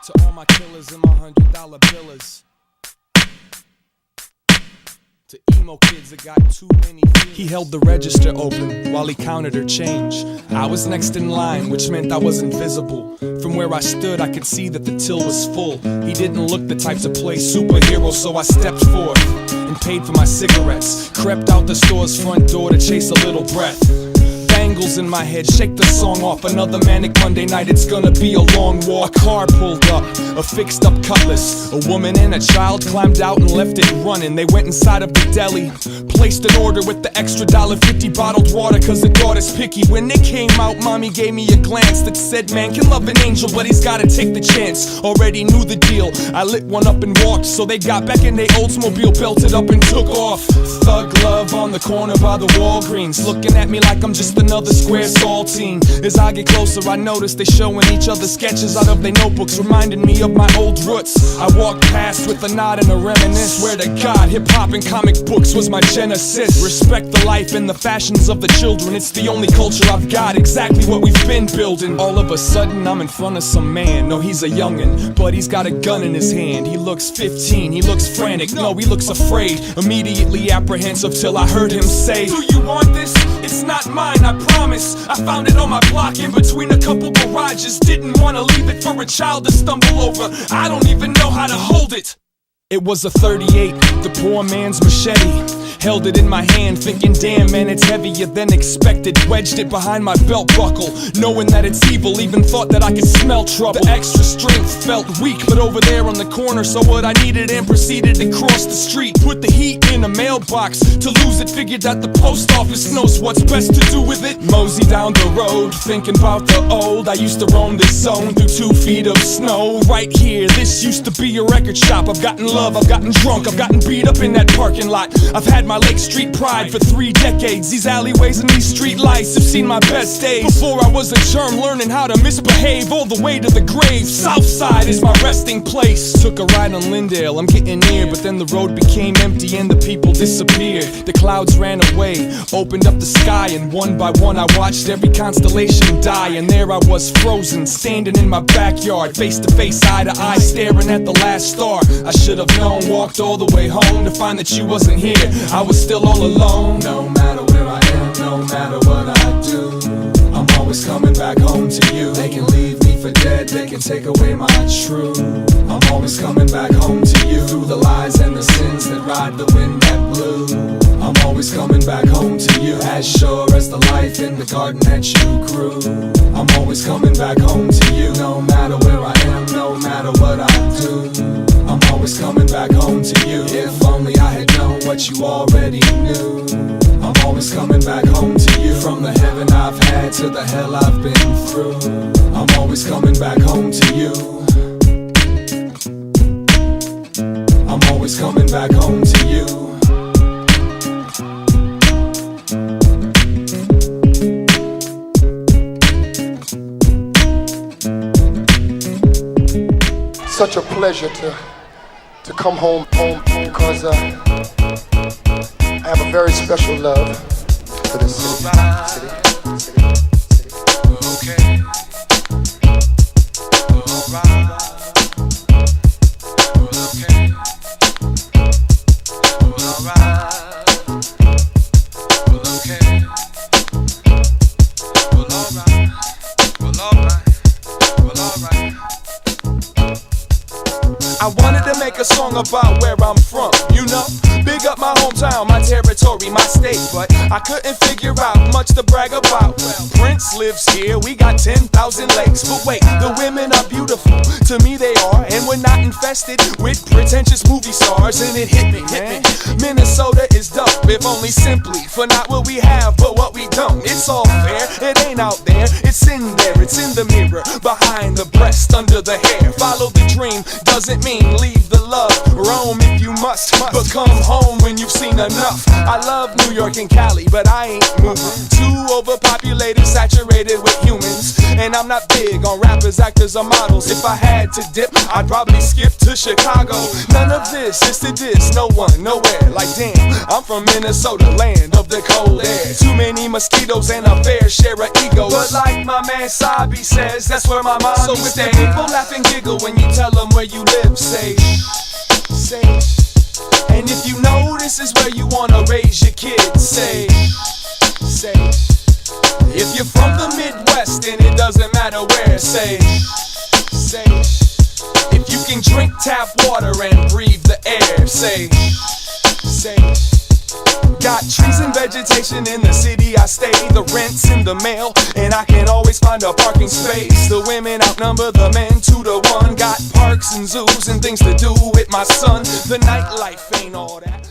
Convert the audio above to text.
To all my killers and my $100 billers. To emo kids that got too many feelings. He held the register open while he counted her change. I was next in line, which meant I was invisible. From where I stood, I could see that the till was full. He didn't look the type to play superhero, so I stepped forth and paid for my cigarettes. Crept out the store's front door to chase a little breath. Bangles in my head, shake the song off. Another manic Monday night, it's gonna be a long walk. A car pulled up, a fixed up cutlass. A woman and a child climbed out and left it running. They went inside of the deli, placed an order with the extra $1.50 bottled water, cause the daughter's picky. When they came out, mommy gave me a glance that said, man can love an angel, but he's gotta take the chance. Already knew the deal, I lit one up and walked. So they got back in their Oldsmobile, belted up and took off. Thug love on the corner by the Walgreens, looking at me like I'm just another square saltine. As I get closer, I notice they showing each other sketches out of their notebooks, reminding me of my old roots. I walked past with a nod and a reminisce. Swear to God, hip-hop and comic books was my genesis. Respect the life and the fashions of the children. It's the only culture I've got, exactly what we've been building. All of a sudden, I'm in front of some man. No, he's a youngin', but he's got a gun in his hand. He looks 15, he looks frantic. No, he looks afraid. Immediately apprehensive till I heard him say, do you want this? It's not mine, I promise. I found it on my block in between a couple garages. Didn't wanna leave it for a child to stumble over. I don't even know how to hold it. It was a 38, the poor man's machete. Held it in my hand, thinking, damn man, it's heavier than expected. Wedged it behind my belt buckle, knowing that it's evil. Even thought that I could smell trouble. The extra strength felt weak, but over there on the corner saw what I needed and proceeded to cross the street. Put the heat in a mailbox. To lose it, figured that the post office knows what's best to do with it. Mosey down the road, thinking about the old. I used to roam this zone through 2 feet of snow. Right here, this used to be a record shop. I've gotten love, I've gotten drunk, I've gotten beat up in that parking lot. I've had my Lake Street pride for 3 decades. These alleyways and these street lights have seen my best days. Before I was a germ, learning how to misbehave all the way to the grave. Southside is my resting place. Took a ride on Lindale, I'm getting near, but then the road became empty and the people disappeared. The clouds ran away, opened up the sky, and one by one I watched every constellation die. And there I was frozen, standing in my backyard, face to face, eye to eye, staring at the last star. I should have known, walked all the way home to find that you wasn't here. I was still all alone. No matter where I am, no matter what I do, I'm always coming back home to you. They can leave me for dead, they can take away my truth. I'm always coming back home to you. Through the lies and the sins that ride the wind that blew, I'm always coming back home to you. As sure as the life in the garden that you grew, I'm always coming back home to you. No matter where I am, no matter what I do, I'm always coming back home to you. If only I had known what you already knew, I'm always coming back home to you. From the heaven I've had to the hell I've been through, I'm always coming back home to you. I'm always coming back home to you. Such a pleasure to come home because I have a very special love for this city. Okay. Alright. Okay. Alright. Okay. Alright. I wanted to make a song about where I'm from, you know. Big up my hometown, my territory, my state, but I couldn't figure out much to brag about. Well, Prince lives here, we got 10,000 lakes. But wait, the women are beautiful, to me they are. And we're not infested with pretentious movie stars. And it hit me, Minnesota is dope, if only simply for not what we have, but what we don't. It's all fair, it ain't out there, it's in there. It's in the mirror, behind the breast, under the hair. Follow the dream, doesn't mean leave the love. Roam if you must. must. But come home when you've seen enough. I love New York and Cali, but I ain't moving. Too overpopulated, saturated with humans. And I'm not big on rappers, actors, or models. If I had to dip, I'd probably skip to Chicago. None of this is to diss no one, nowhere. Like damn, I'm from Minnesota, land of the cold air. Too many mosquitoes and a fair share of egos. But like my man Sabi says, that's where my mom. So if the people laugh and giggle when you tell them where you live, say. And if you know this is where you wanna raise your kids, say. If you're from the Midwest, then it doesn't matter where, say. If you can drink tap water and breathe the air, say. Got trees and vegetation in the city I stay. The rent's in the mail, and I can always find a parking space. The women outnumber the men 2-to-1. Got parks and zoos and things to do with my son. The nightlife ain't all that.